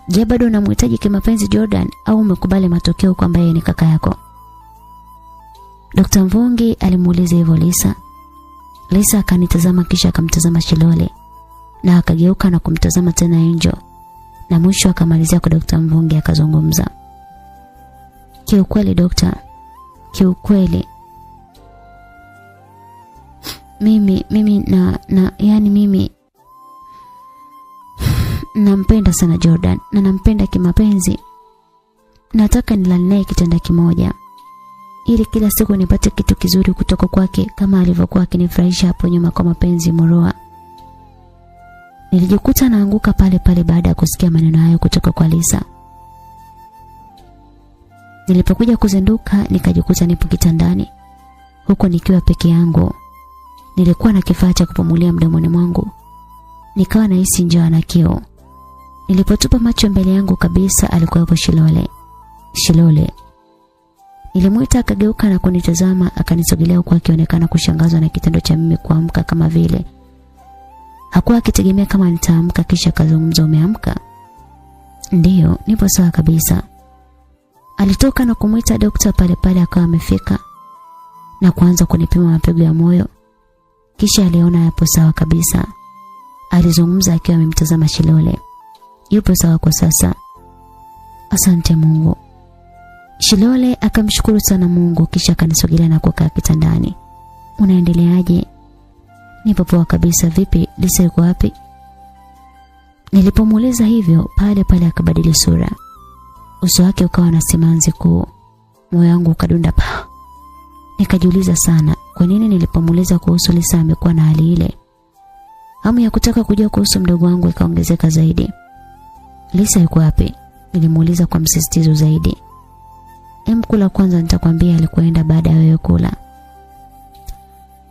Je, bado unamhitaji kimapenzi Jordan au umekubali matokeo kwamba yeye ni kaka yako? Dr. Mvungi alimuuliza hivyo Lisa. Lisa akanitazama kisha akamtazama Shilole na akageuka na kumtazama tena Angel, na mwisho akamalizia kwa Dr. Mvungi akazungumza. Kiukweli Dokta, kiukweli mimi mimi nampenda sana Jordan na nampenda kimapenzi. Nataka nilale naye kitanda kimoja ili kila siku nipate kitu kizuri kutoka kwake kama alivyokuwa akinifurahisha hapo nyuma kwa mapenzi moroa. Nilijikuta naanguka pale pale baada ya kusikia maneno hayo kutoka kwa Lisa. Nilipokuja kuzinduka nikajikuta nipo kitandani huko nikiwa peke yangu. Nilikuwa na kifaa cha kupumulia mdomoni mwangu. Nikawa nahisi njaa na kiu. Nilipotupa macho mbele yangu kabisa alikuwa hapo Shilole. Shilole. Nilimuita akageuka na kunitazama, akanisogelea huku akionekana kushangazwa na kitendo cha mimi kuamka kama vile hakuwa akitegemea kama nitaamka. Kisha akazungumza, umeamka? Ndiyo, nipo sawa kabisa. Alitoka na kumuita daktari pale pale akawa amefika na kuanza kunipima mapigo ya moyo. Kisha aliona yapo sawa kabisa. Alizungumza akiwa amemtazama Shilole. Yupo sawa kwa sasa. Asante Mungu. Shilole akamshukuru sana Mungu kisha akanisogelea na kukaa kitandani. Unaendeleaje? Nipo poa kabisa. Vipi, Lisa yuko wapi? Nilipomuuliza hivyo pale pale akabadili sura. Uso wake ukawa na simanzi kuu. Moyo wangu ukadunda pa. Nikajiuliza sana, kwa nini nilipomuuliza kuhusu Lisa amekuwa na hali ile? Hamu ya kutaka kujua kuhusu mdogo wangu ikaongezeka zaidi. Lisa yuko wapi? Nilimuuliza kwa msisitizo zaidi. Kula kwanza nitakwambia alikoenda baada ya wewe kula.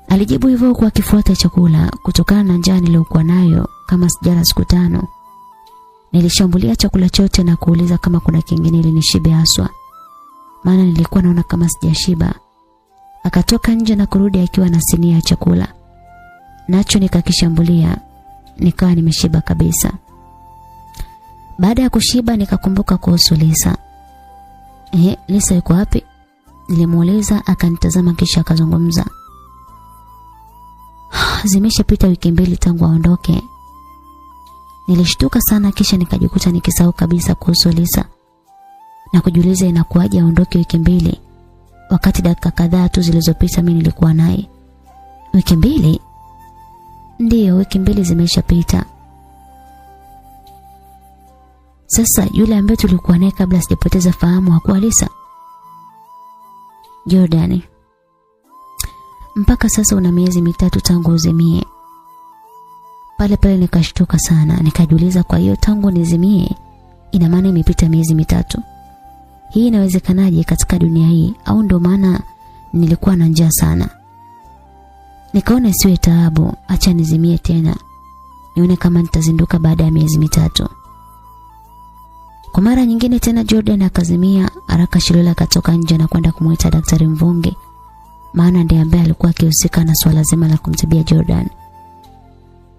Alijibu hivyo kwa kifuata chakula kutokana na njaa niliyokuwa nayo kama sijala siku 5. Nilishambulia chakula chote na kuuliza kama kuna kingine ili nishibe haswa, maana nilikuwa naona kama sijashiba. Akatoka nje na kurudi akiwa na sinia ya chakula. Nacho nikakishambulia, nikawa nimeshiba kabisa. Baada ya kushiba nikakumbuka kuhusu Lisa. Lisa yuko wapi? Nilimuuliza, akanitazama kisha akazungumza. Zimeshapita wiki 2 tangu aondoke. Nilishtuka sana kisha nikajikuta nikisahau kabisa kuhusu Lisa na kujiuliza inakuaje aondoke wiki 2 wakati dakika kadhaa tu zilizopita mimi nilikuwa naye. Wiki 2? Ndiyo, wiki 2 zimeshapita. Sasa yule ambaye tulikuwa naye kabla sijapoteza fahamu hakuwa Lisa? Jordan, mpaka sasa una miezi 3 tangu uzimie. Pale pale nikashtuka sana, nikajiuliza kwa hiyo tangu nizimie ina maana imepita miezi 3. Hii inawezekanaje katika dunia hii? Au ndo maana nilikuwa na njaa sana? Nikaona isiwe taabu, acha nizimie tena nione kama nitazinduka baada ya miezi 3. Kwa mara nyingine tena Jordan akazimia. Haraka Shilole akatoka nje na kwenda kumuita Daktari Mvungi, maana ndiye ambaye alikuwa akihusika na swala zima la kumtibia Jordan.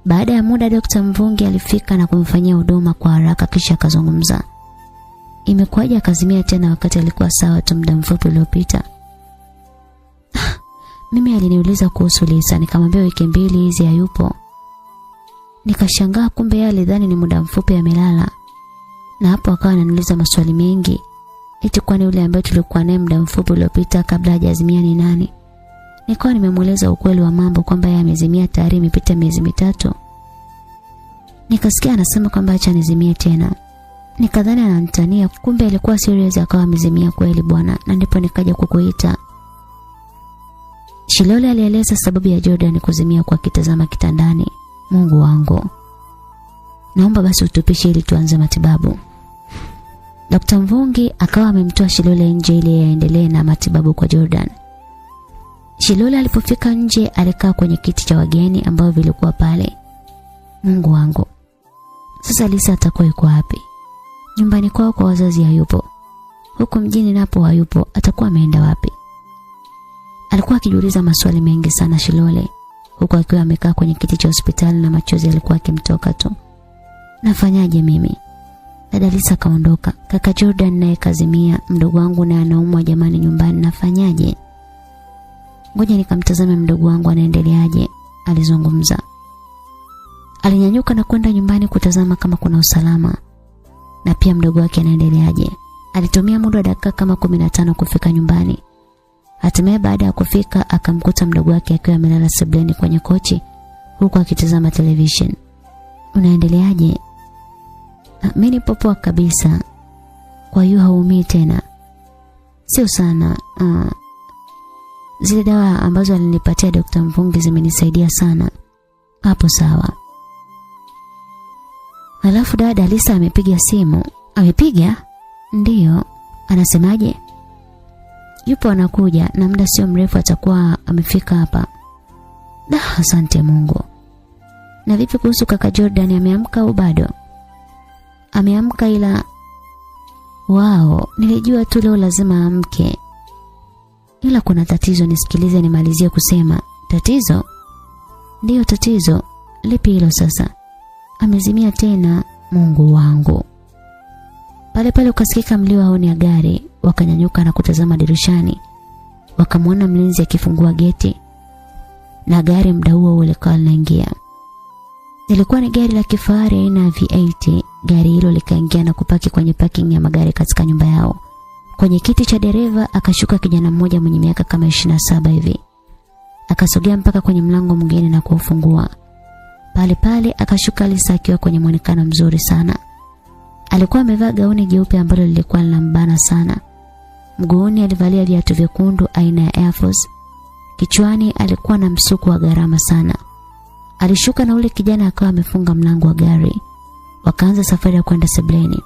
Baada ya muda Daktari Mvungi alifika na kumfanyia huduma kwa haraka kisha akazungumza. Imekuwaje akazimia tena wakati alikuwa sawa tu muda mfupi uliopita? Mimi aliniuliza kuhusu Lisa, nikamwambia wiki 2 hizi hayupo. Nikashangaa kumbe yeye alidhani ni muda mfupi amelala. Na hapo akawa ananiuliza maswali mengi. Eti kwani yule ambaye tulikuwa naye muda mfupi uliopita kabla hajazimia ni nani? Nikawa nimemueleza ukweli wa mambo kwamba yeye amezimia tayari imepita miezi 3. Nikasikia anasema kwamba acha nizimie tena. Nikadhani ananitania, kumbe alikuwa serious akawa amezimia kweli bwana, na ndipo nikaja kukuita. Shilole alieleza sababu ya Jordan kuzimia kwa kitazama kitandani. Mungu wangu, naomba basi utupishe ili tuanze matibabu. Dr. Mvungi akawa amemtoa Shilole nje ili aendelee na matibabu kwa Jordan. Shilole alipofika nje alikaa kwenye kiti cha wageni ambao vilikuwa pale. Mungu wangu, sasa Lisa atakuwa yuko wapi? Nyumbani kwao kwa wazazi hayupo, huko mjini napo hayupo, atakuwa ameenda wapi? Alikuwa akijiuliza maswali mengi sana Shilole, huko akiwa amekaa kwenye kiti cha hospitali na machozi yalikuwa yakimtoka tu. Nafanyaje mimi? Dada Lisa kaondoka. Kaka Jordan naye kazimia. Mdogo wangu naye anaumwa jamani nyumbani, nafanyaje? Ngoja nikamtazame mdogo wangu anaendeleaje, alizungumza. Alinyanyuka na kwenda nyumbani kutazama kama kuna usalama na pia mdogo wake anaendeleaje. Alitumia muda wa dakika kama 15 kufika nyumbani. Hatimaye baada ya kufika akamkuta mdogo wake akiwa amelala sebuleni kwenye kochi huku akitazama television. Unaendeleaje? Mimi nipo poa kabisa. Kwa hiyo haumii tena? Sio sana. Zile dawa ambazo alinipatia Dr. Mvungi zimenisaidia sana. Hapo sawa. Halafu dada Lisa amepiga simu. Amepiga? Ndiyo. Anasemaje? Yupo anakuja na muda sio mrefu atakuwa amefika hapa. Asante Mungu. Na vipi kuhusu kaka Jordan, ameamka au bado? Ameamka ila nilijua tu leo lazima amke. Ila kuna tatizo, nisikilize nimalizie kusema. Tatizo? Ndiyo tatizo. Lipi hilo sasa? Amezimia tena, Mungu wangu. Pale pale ukasikika mlio wa honi ya gari. Wakanyanyuka na kutazama dirishani. Wakamwona mlinzi akifungua geti. Na gari muda huo likawa linaingia. Ilikuwa ni gari la kifahari aina ya V8. Gari hilo likaingia na kupaki kwenye parking ya magari katika nyumba yao. Kwenye kiti cha dereva akashuka kijana mmoja mwenye miaka kama 27 hivi. Akasogea mpaka kwenye mlango mwingine na kuufungua. Pale pale akashuka Lisa akiwa kwenye muonekano mzuri sana. Alikuwa amevaa gauni jeupe ambalo lilikuwa linambana sana. Mguuni alivalia viatu vyekundu aina ya Air Force. Kichwani alikuwa na msuko wa gharama sana. Alishuka na ule kijana akawa amefunga mlango wa gari. Wakaanza safari ya kwenda sebuleni.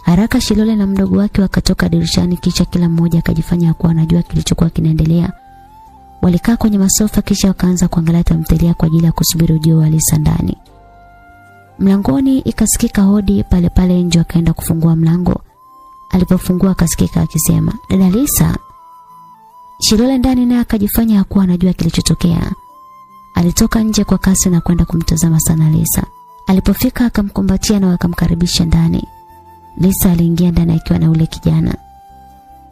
Haraka Shilole na mdogo wake wakatoka dirishani, kisha kila mmoja akajifanya kuwa anajua kilichokuwa kinaendelea. Walikaa kwenye masofa kisha wakaanza kuangalia tamthilia kwa ajili ya kusubiri ujio wa Lisa ndani. Mlangoni ikasikika hodi. Pale pale nje akaenda kufungua mlango. Alipofungua akasikika akisema, "Dada Lisa." Shilole ndani naye akajifanya hakuwa anajua kilichotokea. Alitoka nje kwa kasi na kwenda kumtazama sana Lisa. Alipofika akamkumbatia na akamkaribisha ndani. Lisa aliingia ndani akiwa na ule kijana.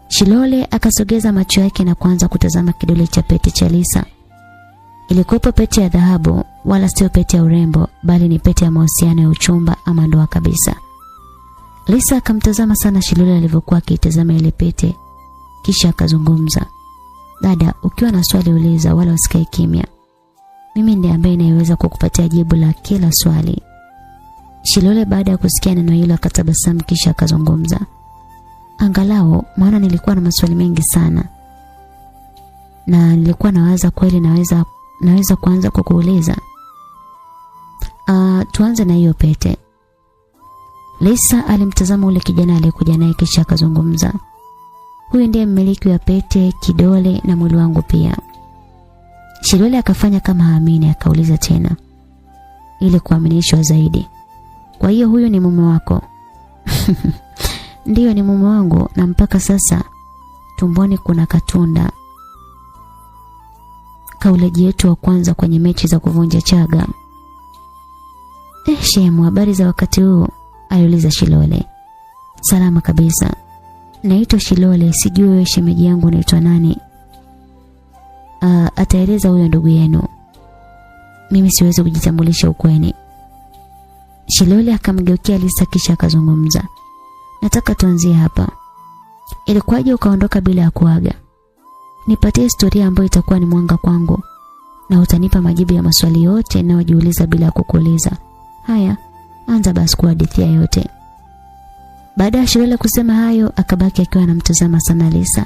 Shilole akasogeza macho yake na kuanza kutazama kidole cha pete cha Lisa. Ilikuwa pete ya dhahabu, wala sio pete ya urembo, bali ni pete ya mahusiano ya uchumba ama ndoa kabisa. Lisa akamtazama sana Shilole alivyokuwa akitazama ile pete, kisha akazungumza, "Dada, ukiwa na swali uliza, wala usikae kimya. Mimi ndiye ambaye ninaweza kukupatia jibu la kila swali." Shilole baada ya kusikia neno hilo akatabasamu kisha akazungumza, "Angalau maana nilikuwa na maswali mengi sana. Na nilikuwa nawaza kweli naweza kuanza kukuuliza. Tuanze na hiyo pete." Lisa alimtazama ule kijana aliyekuja naye kisha akazungumza, "Huyu ndiye mmiliki wa pete, kidole na mwili wangu pia." Shilole akafanya kama haamini, akauliza tena ili kuaminishwa zaidi, "Kwa hiyo huyu ni mume wako?" "Ndiyo, ni mume wangu na mpaka sasa tumboni kuna katunda. Kaulaji yetu wa kwanza kwenye mechi za kuvunja chaga." Shemu, habari za wakati huu?" aliuliza Shilole. "Salama kabisa. Naitwa Shilole, sijui wewe shemeji yangu unaitwa nani?" Ataeleza huyo ndugu yenu. Mimi siwezi kujitambulisha ukweni." Shilole akamgeukia Lisa kisha akazungumza, "Nataka tuanzie hapa. Ilikuwaje ukaondoka bila ya kuaga? Nipatie historia ambayo itakuwa ni mwanga kwangu na utanipa majibu ya maswali yote ninayojiuliza bila ya kukuuliza. Haya, anza basi kuhadithia yote." Baada ya Shilole kusema hayo akabaki akiwa anamtazama sana Lisa.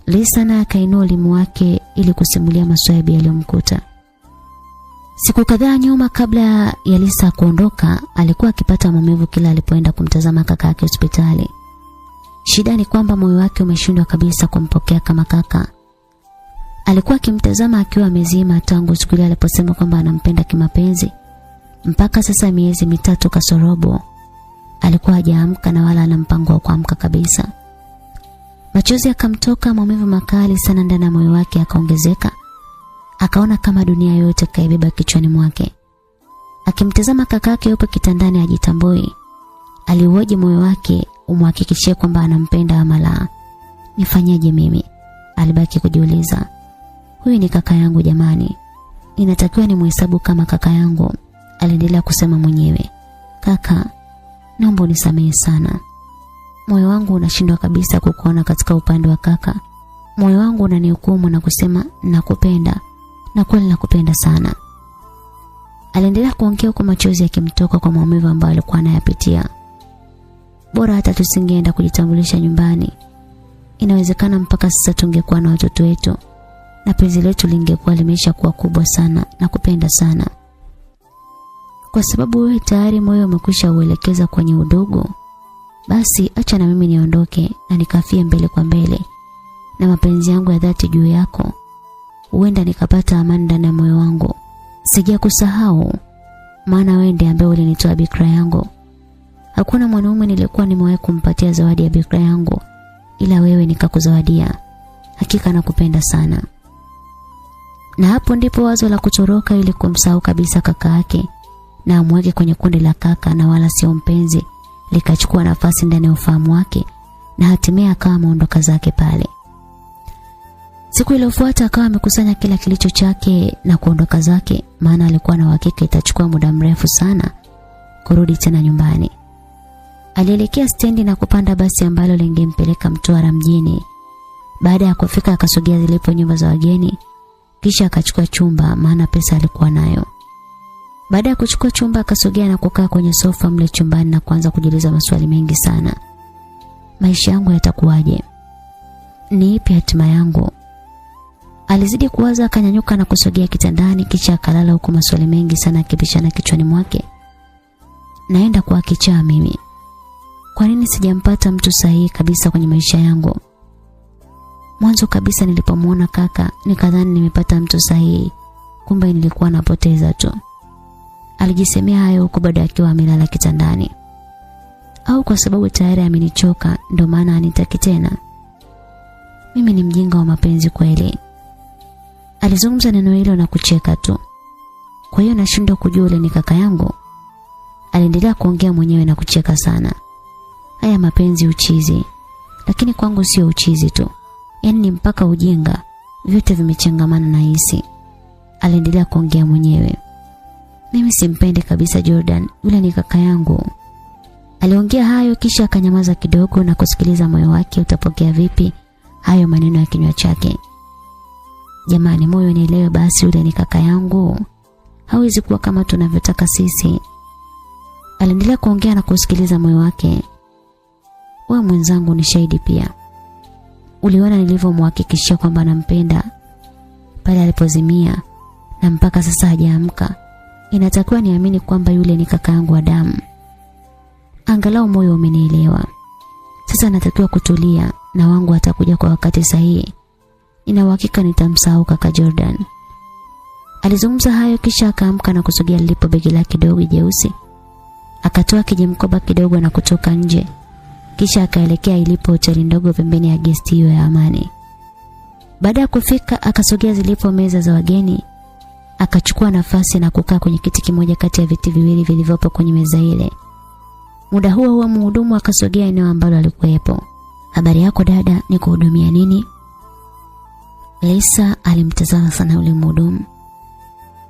Lisa na akainua ulimi wake ili kusimulia maswali yaliyomkuta. Siku kadhaa nyuma kabla ya Lisa kuondoka, alikuwa akipata maumivu kila alipoenda kumtazama kaka yake hospitali. Shida ni kwamba moyo wake umeshindwa kabisa kumpokea kama kaka. Alikuwa akimtazama akiwa amezima tangu siku ile aliposema kwamba anampenda kimapenzi. Mpaka sasa miezi 3 kasorobo alikuwa hajaamka na wala ana mpango wa kuamka kabisa. Machozi yakamtoka, maumivu makali sana ndani ya moyo wake yakaongezeka. Akaona kama dunia yote kaibeba kichwani mwake. Akimtazama kakake yupo kitandani hajitambui. Aliuoje moyo wake umhakikishie kwamba anampenda ama la? Nifanyaje mimi? Alibaki kujiuliza. Huyu ni kaka yangu jamani. Inatakiwa ni muhesabu kama kaka yangu. Aliendelea kusema mwenyewe. Kaka, naomba unisamehe sana. Moyo wangu unashindwa kabisa kukuona katika upande wa kaka. Moyo wangu unanihukumu na kusema nakupenda. Na kweli nakupenda sana. Aliendelea kuongea kwa machozi yakimtoka kwa maumivu ambayo alikuwa anayapitia. Bora hata tusingeenda kujitambulisha nyumbani. Inawezekana mpaka sasa tungekuwa na watoto wetu na penzi letu lingekuwa limesha kuwa kubwa sana na kupenda sana. Kwa sababu wewe tayari moyo umekwisha uelekeza kwenye udogo, basi acha na mimi niondoke na nikafie mbele kwa mbele na mapenzi yangu ya dhati juu yako. Huenda nikapata amani ndani ya moyo wangu. Sijakusahau, maana wewe ndiye ambaye ulinitoa bikra yangu. Hakuna mwanaume nilikuwa nimewahi kumpatia zawadi ya bikra yangu, ila wewe nikakuzawadia. Hakika nakupenda sana. Na hapo ndipo wazo la kutoroka ili kumsahau kabisa kaka yake na amweke kwenye kundi la kaka na wala sio mpenzi likachukua nafasi ndani ya ufahamu wake, na hatimaye akawa ameondoka zake pale. Siku iliyofuata akawa amekusanya kila kilicho chake na kuondoka zake, maana alikuwa na uhakika itachukua muda mrefu sana kurudi tena nyumbani. Alielekea stendi na kupanda basi ambalo lingempeleka Mtwara mjini. Baada ya kufika akasogea zilipo nyumba za wageni, kisha akachukua chumba maana pesa alikuwa nayo. Baada ya kuchukua chumba akasogea na kukaa kwenye sofa mle chumbani na kuanza kujiuliza maswali mengi sana. Maisha yangu yatakuwaje? Ni ipi hatima yangu? Alizidi kuwaza, akanyanyuka na kusogea kitandani kisha akalala huku maswali mengi sana yakibishana kichwani mwake. Naenda kuwa kichaa mimi. Kwa nini sijampata mtu sahihi kabisa kwenye maisha yangu? Mwanzo kabisa nilipomuona kaka nikadhani nimepata mtu sahihi, kumbe nilikuwa napoteza tu. Alijisemea hayo huko bado akiwa amelala kitandani. Au kwa sababu tayari amenichoka ndio maana anitaki tena? Mimi ni mjinga wa mapenzi kweli. Alizungumza neno hilo na kucheka tu. Kwa hiyo nashindwa kujua ule ni kaka yangu. Aliendelea kuongea mwenyewe na kucheka sana. Haya mapenzi uchizi. Lakini kwangu sio uchizi tu. Yaani ni mpaka ujinga. Vyote vimechangamana na hisi. Aliendelea kuongea mwenyewe. Mimi simpendi kabisa Jordan, yule ni kaka yangu. Aliongea hayo kisha akanyamaza kidogo na kusikiliza moyo wake utapokea vipi hayo maneno ya kinywa chake. Jamani, moyo nielewe basi, yule ni kaka yangu. Hawezi kuwa kama tunavyotaka sisi. Aliendelea kuongea na kusikiliza moyo wake. Wewe mwenzangu ni shahidi pia. Uliona nilivyomhakikishia kwamba nampenda pale alipozimia na mpaka sasa hajaamka. Inatakiwa niamini kwamba yule ni kaka yangu wa damu. Angalau moyo umenielewa. Sasa natakiwa kutulia na wangu atakuja kwa wakati sahihi. Nina uhakika nitamsahau kaka Jordan. Alizungumza hayo kisha akaamka na kusogea lipo begi lake dogo jeusi. Akatoa kijimkoba kidogo na kutoka nje. Kisha akaelekea ilipo hoteli ndogo pembeni ya guest hiyo ya Amani. Baada ya kufika akasogea zilipo meza za wageni. Akachukua nafasi na kukaa kwenye kiti kimoja kati ya viti viwili vilivyopo kwenye meza ile. Muda huo mhudumu akasogea eneo ambalo alikuwepo. Habari yako dada, nikuhudumia nini? Lisa alimtazama sana yule mhudumu.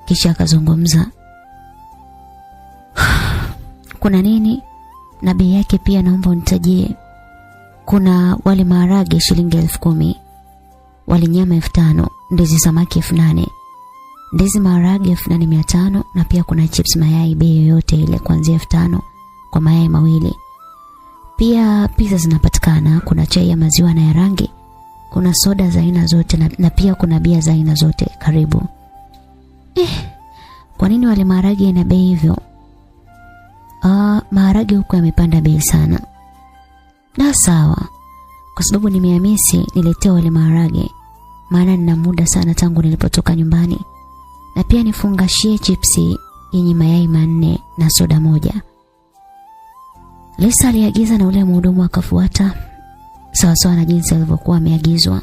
Kisha akazungumza. Kuna nini? Na bei yake pia naomba unitajie. Kuna wali maharage shilingi 10,000, wali nyama 5,000, ndizi samaki 8,000, ndizi maharage 8,500 na pia kuna chips mayai bei yoyote ile kuanzia 5,000 kwa mayai mawili. Pia pizza zinapatikana, kuna chai ya maziwa na ya rangi, kuna soda za aina zote na pia kuna bia za aina zote. Karibu. Kwa nini wale maharage ina bei hivyo? Maharage huko yamepanda bei sana. Na sawa. Kwa sababu nimehamisi niletea wale maharage. Maana nina muda sana tangu nilipotoka nyumbani. Na pia nifungashie chipsi yenye mayai 4 na soda 1. Lisa aliagiza na ule mhudumu akafuata sawa sawa na jinsi alivyokuwa ameagizwa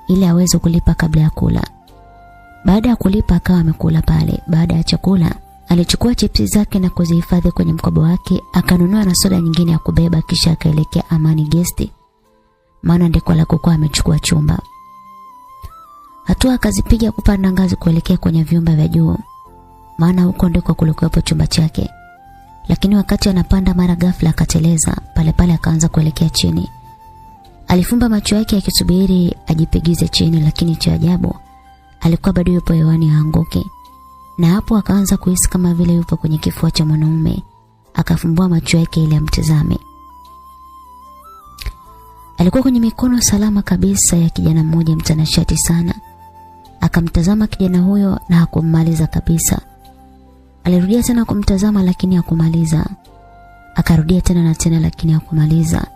ili aweze kulipa kabla ya kula. Baada ya kulipa akawa amekula pale. Baada ya chakula Alichukua chipsi zake na kuzihifadhi kwenye mkoba wake, akanunua na soda nyingine ya kubeba, kisha akaelekea Amani Guest, maana ndiko alikokuwa amechukua chumba. Hatua akazipiga kupanda ngazi kuelekea kwenye vyumba vya juu, maana huko ndiko kulikuwepo chumba chake. Lakini wakati anapanda, mara ghafla akateleza, pale pale akaanza kuelekea chini. Alifumba macho yake akisubiri ajipigize chini, lakini cha ajabu alikuwa bado yupo hewani haanguki. Na hapo akaanza kuhisi kama vile yupo kwenye kifua cha mwanaume. Akafumbua macho yake ili amtazame. Alikuwa kwenye mikono salama kabisa ya kijana mmoja mtanashati sana. Akamtazama kijana huyo na hakummaliza kabisa. Alirudia tena kumtazama lakini hakumaliza. Akarudia tena na tena lakini hakumaliza.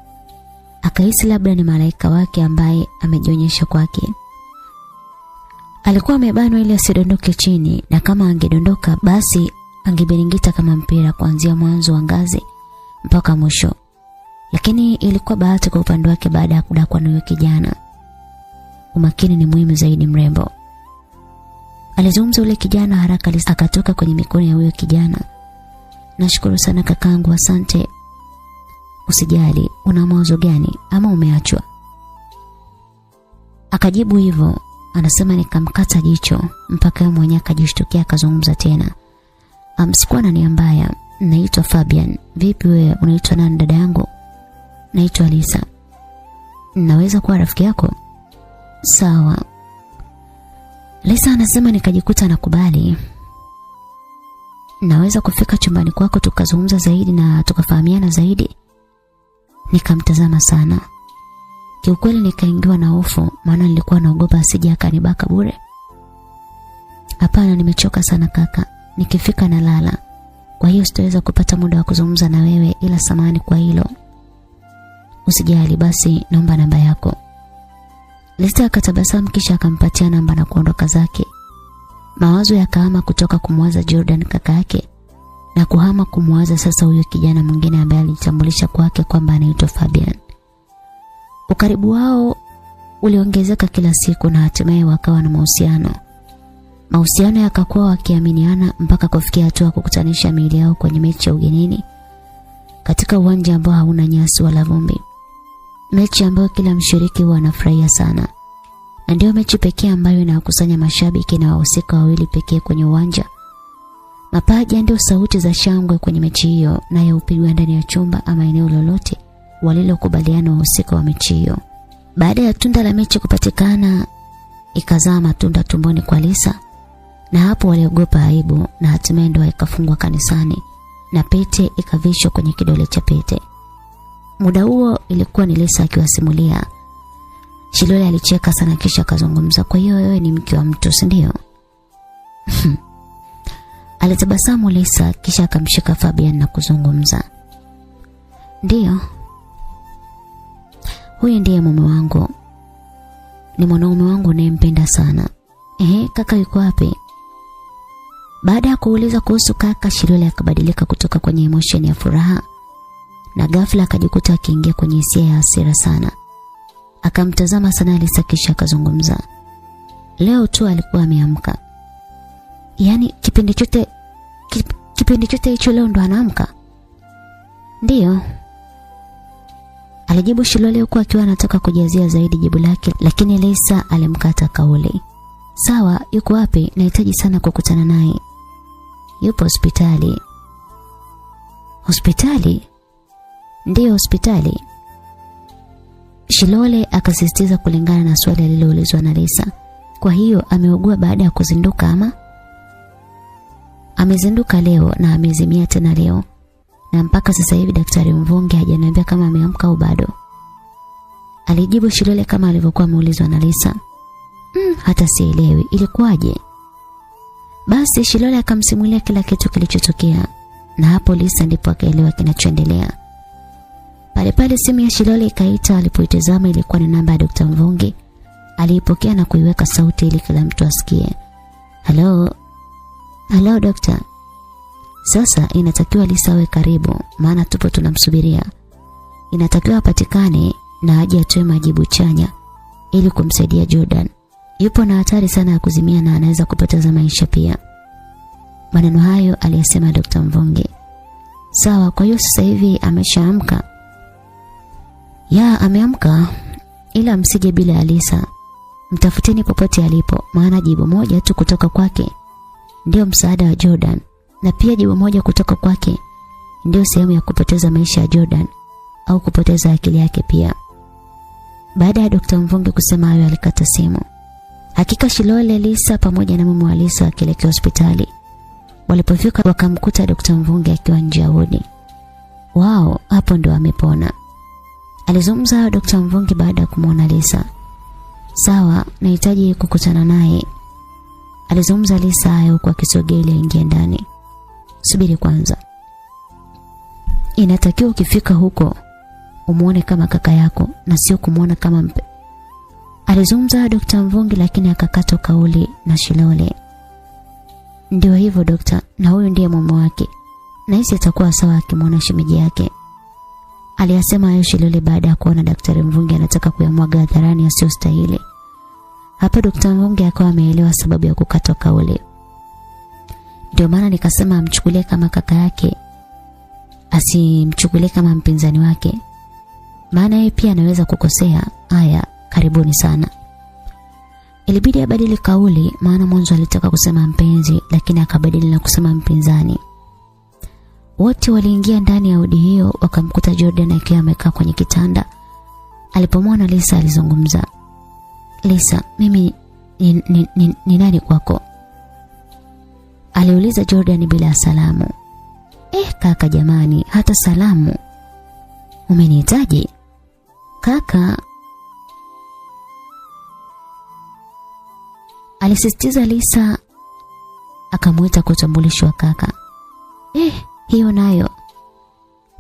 Akahisi labda ni malaika wake ambaye amejionyesha kwake. Alikuwa amebanwa ili asidondoke chini, na kama angedondoka basi angebiringita kama mpira kuanzia mwanzo wa ngazi mpaka mwisho. Lakini ilikuwa bahati kwa upande wake baada ya kudakwa na huyo kijana. Umakini ni muhimu zaidi mrembo. Alizungumza ule kijana haraka, akatoka kwenye mikono ya huyo kijana. Nashukuru sana kakangu, asante. Usijali, una mawazo gani ama umeachwa? Akajibu hivyo. Anasema nikamkata jicho mpaka yeye mwenyewe akajishtukia, akazungumza tena. Sikuwa na nia mbaya, naitwa Fabian. Vipi wewe, unaitwa nani dada yangu? Naitwa Lisa. Naweza kuwa rafiki yako? Sawa. Lisa anasema nikajikuta nakubali. Naweza kufika chumbani kwako tukazungumza zaidi na tukafahamiana zaidi? Nikamtazama sana. Kiukweli nikaingiwa na hofu, maana nilikuwa naogopa asije akanibaka bure. Hapana, nimechoka sana kaka. Nikifika na lala. Kwa hiyo sitaweza kupata muda wa kuzungumza na wewe, ila samahani kwa hilo. Usijali, basi naomba namba yako. Lisa akatabasamu kisha akampatia namba na kuondoka zake. Mawazo yakahama kutoka kumwaza Jordan kaka yake na kuhama kumwaza sasa huyo kijana mwingine ambaye alitambulisha kwake kwamba anaitwa Fabian. Ukaribu wao uliongezeka kila siku na hatimaye wakawa na mahusiano. Mahusiano yakakuwa wakiaminiana mpaka kufikia hatua kukutanisha miili yao kwenye mechi ya ugenini katika uwanja ambao hauna nyasi wala vumbi. Mechi ambayo kila mshiriki huwa anafurahia sana. Na ndio mechi pekee ambayo inawakusanya mashabiki na wahusika wawili pekee kwenye uwanja. Mapaja ndio sauti za shangwe kwenye mechi hiyo, nayo hupigwa ndani ya chumba ama eneo lolote walilokubaliana wahusika wa mechi hiyo. Baada ya tunda la mechi kupatikana, ikazaa matunda tumboni kwa Lisa, na hapo waliogopa aibu na hatimaye ndoa ikafungwa kanisani na pete ikavishwa kwenye kidole cha pete. Muda huo ilikuwa ni Lisa akiwasimulia. Shilole alicheka sana kisha akazungumza, kwa hiyo wewe ni mke wa mtu, si ndio? Alitabasamu Lisa kisha akamshika Fabian na kuzungumza. Ndio. Huyu ndiye mume wangu. Ni mwanaume wangu ninayempenda sana. Kaka yuko wapi? Baada ya kuuliza kuhusu kaka, Shilole akabadilika kutoka kwenye emotion ya furaha na ghafla akajikuta akiingia kwenye hisia ya hasira sana. Akamtazama sana Lisa kisha akazungumza. Leo tu alikuwa ameamka. Yaani kipindi chote hicho leo ndo anaamka? Ndio. Alijibu Shilole huku akiwa anataka kujazia zaidi jibu lake, lakini Lisa alimkata kauli. Sawa, yuko wapi? Nahitaji sana kukutana naye. Yupo hospitali. Hospitali? Ndio hospitali. Shilole akasisitiza kulingana na swali aliloulizwa na Lisa. Kwa hiyo ameugua baada ya kuzinduka ama? Amezinduka leo na amezimia tena leo. Na mpaka sasa hivi daktari Mvungi hajaniambia kama ameamka au bado. Alijibu Shilole kama alivyokuwa ameulizwa na Lisa. Hata sielewi, ilikuwaje? Basi Shilole akamsimulia kila kitu kilichotokea, na hapo Lisa ndipo akaelewa kinachoendelea. Pale simu ya Shilole ikaita. Alipoitazama ilikuwa ni namba ya Dr. Mvungi. Aliipokea na kuiweka sauti ili kila mtu asikie. Hello doctor. Sasa inatakiwa Lisa awe karibu, maana tupo tunamsubiria. Inatakiwa apatikane na aje atoe majibu chanya ili kumsaidia Jordan. Yupo na hatari sana ya kuzimia na anaweza kupoteza maisha pia. Maneno hayo aliyasema Dr. Mvungi. Sawa, kwa hiyo sasa hivi ameshaamka? Ya, ameamka, ila msije bila Alisa. Mtafuteni popote alipo, maana jibu moja tu kutoka kwake ndio msaada wa Jordan, na pia jibu moja kutoka kwake ndio sehemu ya kupoteza maisha ya Jordan au kupoteza akili yake pia. Baada ya Dr. Mvungi kusema hayo, alikata simu. Hakika Shilole, Lisa pamoja na mume wa Lisa wakielekea hospitali. Walipofika wakamkuta Dr. Mvungi akiwa nje ya wodi. Wao, hapo ndo amepona, alizungumza Dr. Mvungi baada ya kumuona Lisa. Sawa, nahitaji kukutana naye, alizungumza Lisa hayo huku akisogea ili aingie ndani. Subiri kwanza, inatakiwa ukifika huko umuone kama kaka yako na sio kumuona kama alizungumza Dr. Mvungi, lakini akakata kauli na Shilole. Ndio hivyo dokta, na huyu ndiye mume wake, na hisi atakuwa sawa akimuona shemeji yake, aliyasema hayo Shilole baada ya kuona Daktari Mvungi anataka kuyamwaga hadharani asiyostahili. Hapa Dr. Mvungi akawa ameelewa sababu ya kukata kauli. Ndio maana nikasema amchukulie kama kaka yake, asimchukulie kama mpinzani wake, maana yeye pia anaweza kukosea. Haya, karibuni sana. Ilibidi abadili kauli, maana mwanzo alitaka kusema mpenzi lakini akabadili na kusema mpinzani. Wote waliingia ndani ya wodi hiyo, wakamkuta Jordan akiwa amekaa kwenye kitanda. Alipomwona Lisa alizungumza. Lisa, mimi ni nani kwako? Aliuliza Jordan bila salamu. Kaka jamani, hata salamu. Umenihitaji? Kaka, alisisitiza Lisa, akamuita kutambulishwa kaka. Hiyo nayo?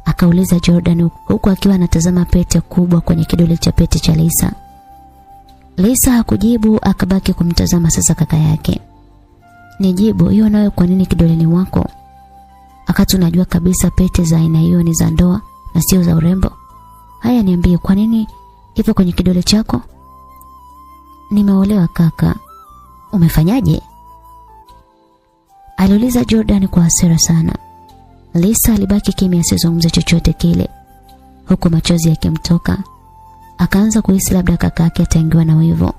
Akauliza Jordan huku akiwa anatazama pete kubwa kwenye kidole cha pete cha Lisa. Lisa hakujibu, akabaki kumtazama sasa kaka yake. Nijibu, hiyo nayo kwa nini kidoleni mwako? Akati unajua kabisa pete za aina hiyo ni za ndoa na sio za urembo. Haya, niambie kwa nini ipo kwenye kidole chako? Nimeolewa kaka. Umefanyaje? Aliuliza Jordan kwa hasira sana. Lisa alibaki kimya, asizungumze chochote kile, huku machozi yakimtoka. Akaanza kuhisi labda kaka yake ataingiwa na wivu.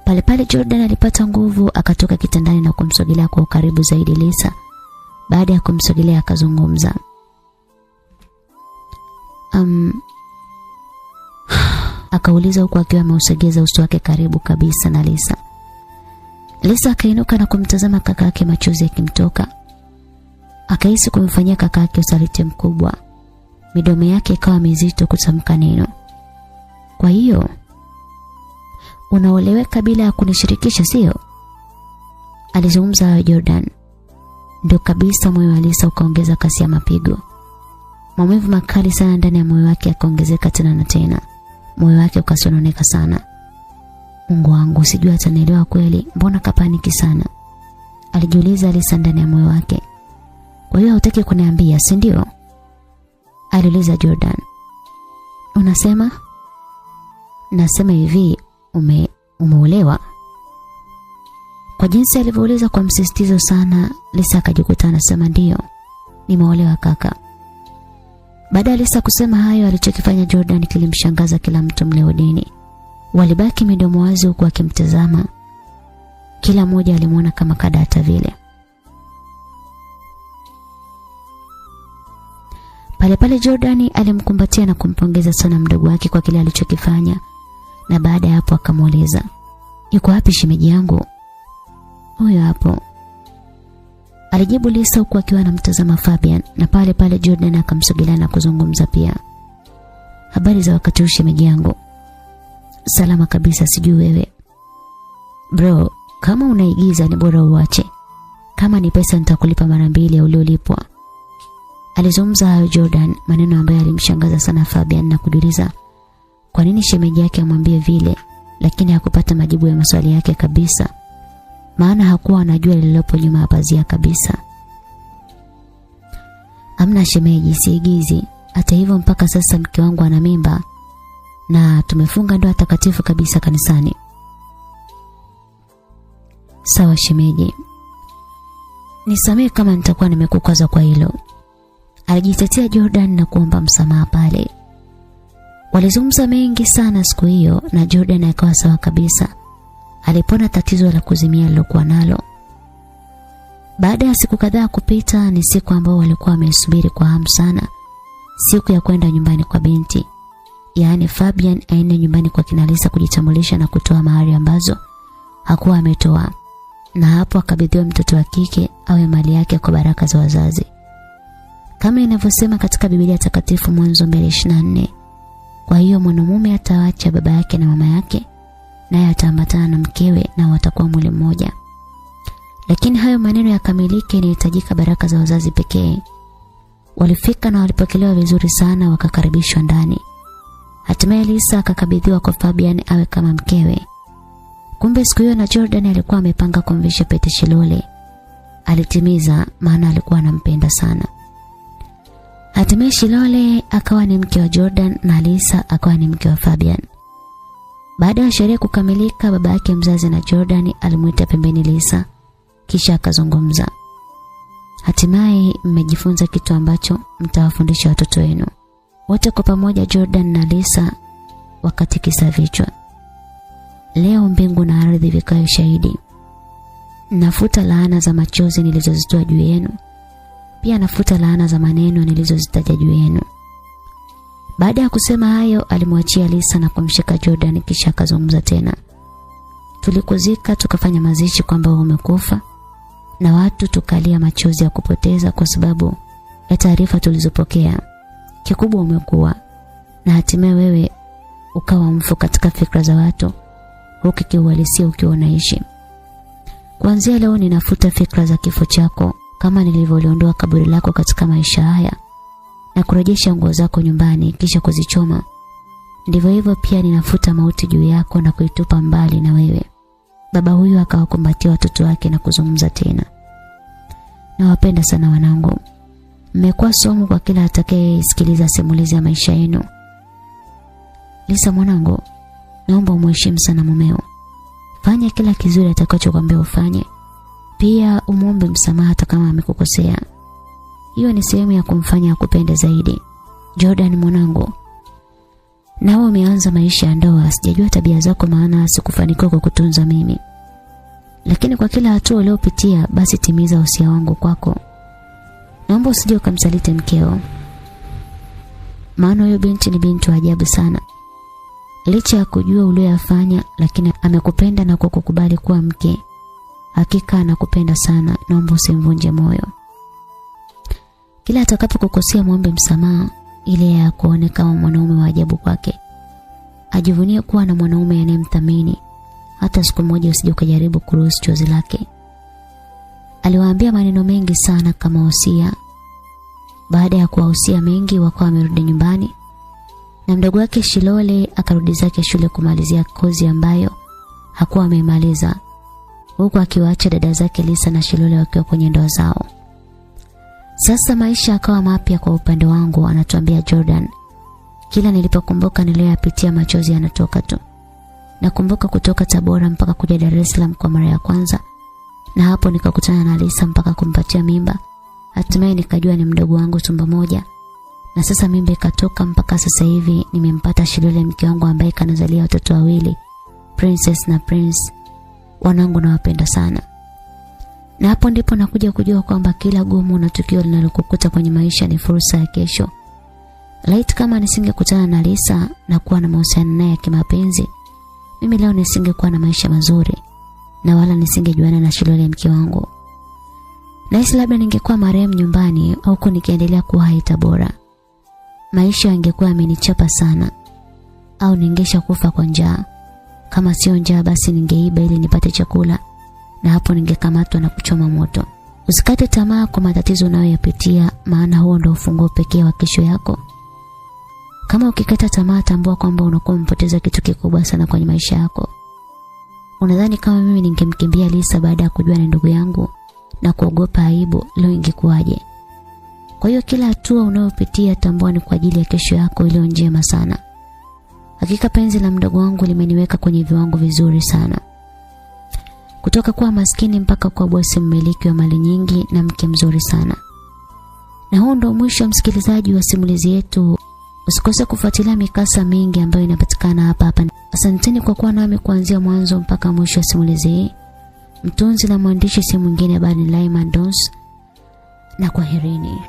Pale pale Jordan alipata nguvu, akatoka kitandani na kumsogelea kwa ukaribu zaidi Lisa. Baada ya kumsogelea akazungumza. Akauliza huku akiwa ameusogeza uso wake karibu kabisa na Lisa. Lisa akainuka na kumtazama kaka yake, machozi yakimtoka. Akahisi kumfanyia kaka yake usaliti mkubwa. Midomo yake ikawa mizito kutamka neno. Kwa hiyo unaoleweka bila kunishirikisha, sio? Alizungumza Jordan. Ndio kabisa. Moyo wa Lisa ukaongeza kasi ya mapigo. Maumivu makali sana ndani ya moyo wake yakaongezeka tena na tena. Moyo wake ukasononeka sana. Mungu wangu, sijui atanielewa kweli, mbona kapaniki sana? Alijiuliza Lisa ndani ya moyo wake. Kwa hiyo hutaki kuniambia, si ndio? Aliuliza Jordan. Unasema? Nasema hivi, umeolewa? Kwa jinsi alivyouliza kwa msisitizo sana, Lisa akajikuta anasema ndio, nimeolewa kaka. Baada ya Lisa kusema hayo, alichokifanya Jordan kilimshangaza kila mtu mle wodini. Walibaki midomo wazi huku akimtazama. Kila mmoja alimuona kama kadata vile. Pale pale Jordan alimkumbatia na kumpongeza sana mdogo wake kwa kile alichokifanya, na baada ya hapo akamuuliza, "Yuko wapi shemeji yangu?" "Huyo hapo," alijibu Lisa huku akiwa anamtazama Fabian, na pale pale Jordan akamsogelea na kuzungumza pia. "Habari za wakati huu shemeji yangu?" "Salama kabisa, sijui wewe." "Bro, kama unaigiza ni bora uache. Kama ni pesa nitakulipa mara mbili ya uliolipwa." Alizungumza hayo Jordan, maneno ambayo alimshangaza sana Fabian na kuduliza kwa nini shemeji yake amwambie vile, lakini hakupata majibu ya maswali yake kabisa. Maana hakuwa anajua lililopo nyuma ya pazia kabisa. "Amna shemeji, siigizi. Hata hivyo mpaka sasa mke wangu ana mimba na tumefunga ndoa takatifu kabisa kanisani." "Sawa shemeji." Nisamehe kama nitakuwa nimekukwaza kwa hilo. Alijitetea Jordan na kuomba msamaha pale. Walizungumza mengi sana siku hiyo na Jordan akawa sawa kabisa. Alipona tatizo la kuzimia lilokuwa nalo. Baada ya siku kadhaa kupita, ni siku ambao walikuwa wamesubiri kwa hamu sana. Siku ya kwenda nyumbani kwa binti. Yaani Fabian aende nyumbani kwa kina Lisa kujitambulisha na kutoa mahari ambazo hakuwa ametoa. Na hapo akabidhiwa mtoto wa kike awe mali yake kwa baraka za wazazi. Kama inavyosema katika Biblia takatifu Mwanzo 2:24. Kwa hiyo mwanamume ataacha baba yake na mama yake, naye ataambatana na mkewe na watakuwa mwili mmoja. Lakini hayo maneno yakamilike inahitajika baraka za wazazi pekee. Walifika na walipokelewa vizuri sana, wakakaribishwa ndani. Hatimaye Lisa akakabidhiwa kwa Fabian awe kama mkewe. Kumbe siku hiyo na Jordan alikuwa amepanga kumvisha pete Shilole. Alitimiza, maana alikuwa anampenda sana. Hatimaye Shilole akawa ni mke wa Jordan na Lisa akawa ni mke wa Fabian. Baada ya sherehe kukamilika, baba yake mzazi na Jordan alimuita pembeni Lisa, kisha akazungumza. Hatimaye mmejifunza kitu ambacho mtawafundisha watoto wenu. Wote kwa pamoja Jordan na Lisa wakatikisa vichwa. Leo mbingu na ardhi vikae shahidi. Nafuta laana za machozi nilizozitoa juu yenu. Pia nafuta laana za maneno nilizozitaja juu yenu. Baada ya kusema hayo, alimwachia Lisa na kumshika Jordan, kisha akazungumza tena. Tulikuzika tukafanya mazishi kwamba umekufa, na watu tukalia machozi ya kupoteza kwa sababu ya taarifa tulizopokea. Kikubwa umekuwa, na hatimaye wewe ukawa mfu katika fikra za watu, ukikiuhalisia ukiwa unaishi. Kuanzia leo ninafuta fikra za kifo chako kama nilivyoliondoa kaburi lako katika maisha haya na kurejesha nguo zako nyumbani kisha kuzichoma. Ndivyo hivyo pia ninafuta mauti juu yako na kuitupa mbali na wewe. Baba huyu akawakumbatia watoto wake na kuzungumza tena. Nawapenda sana wanangu. Mmekuwa somo kwa kila atakayesikiliza simulizi ya maisha yenu. Lisa mwanangu, naomba umheshimu sana mumeo. Fanya kila kizuri atakachokuambia ufanye. Pia umuombe msamaha hata kama amekukosea. Hiyo ni sehemu ya kumfanya akupende zaidi. Jordan mwanangu, nawe umeanza maisha ya ndoa, sijajua tabia zako maana sikufanikiwa kukutunza mimi. Lakini kwa kila hatua uliyopitia, basi timiza usia wangu kwako. Naomba usije ukamsaliti mkeo. Maana huyo binti ni binti wa ajabu sana. Licha ya kujua uliyofanya, lakini amekupenda na kukukubali kuwa mke. Hakika anakupenda sana, naomba usimvunje moyo. Kila atakapokukosea muombe msamaha ili akuone kama mwanaume wa ajabu kwake. Ajivunie kuwa na mwanaume anayemthamini. Hata siku moja usije ukajaribu kuruhusu chozi lake. Aliwaambia maneno mengi sana kama wasia. Baada ya kuwahusia mengi, wakawa wamerudi nyumbani. Na mdogo wake Shilole akarudi zake shule kumalizia kozi ambayo hakuwa amemaliza, huku akiwaacha dada zake Lisa na Shilole wakiwa kwenye ndoa zao. Sasa maisha akawa mapya kwa upande wangu, anatuambia Jordan. Kila nilipokumbuka niliyoyapitia machozi yanatoka tu. Nakumbuka kutoka Tabora mpaka kuja Dar es Salaam kwa mara ya kwanza, na hapo nikakutana na Lisa mpaka kumpatia mimba. Hatimaye nikajua ni mdogo wangu tumbo moja. Na sasa mimba ikatoka mpaka sasa hivi nimempata Shilole mke wangu ambaye kanazalia watoto wawili, Princess na Prince. Wanangu nawapenda sana. Na hapo ndipo nakuja kujua kwamba kila gumu na tukio linalokukuta kwenye maisha ni fursa ya kesho. Laiti kama nisingekutana na Lisa na kuwa na mahusiano naye ya kimapenzi, mimi leo nisingekuwa na maisha mazuri na wala nisingejuana na Shilole mke wangu. Nahisi labda ningekuwa marehemu nyumbani au nikiendelea kuwa hai Tabora. Maisha yangekuwa yamenichapa sana, au ningesha kufa kwa njaa. Kama sio njaa basi ningeiba ili nipate chakula, na hapo ningekamatwa na kuchoma moto. Usikate tamaa kwa matatizo unayoyapitia, maana huo ndio ufunguo pekee wa kesho yako. Kama ukikata tamaa, tambua kwamba unakuwa umepoteza kitu kikubwa sana kwenye maisha yako. Unadhani kama mimi ningemkimbia Lisa baada ya kujua ni ndugu yangu na kuogopa aibu, leo ingekuwaje? Kwa hiyo kila hatua unayopitia tambua ni kwa ajili ya kesho yako iliyo njema sana. Hakika penzi la mdogo wangu limeniweka kwenye viwango vizuri sana. kutoka kuwa maskini mpaka kuwa bosi mmiliki wa mali nyingi na mke mzuri sana. Na huu ndo mwisho msikilizaji wa simulizi yetu. Usikose kufuatilia mikasa mingi ambayo inapatikana hapa. Asanteni kwa kuwa nami kuanzia mwanzo mpaka mwisho wa simulizi hii. Mtunzi na mwandishi si mwingine bali Lyman Dons, na kwaherini.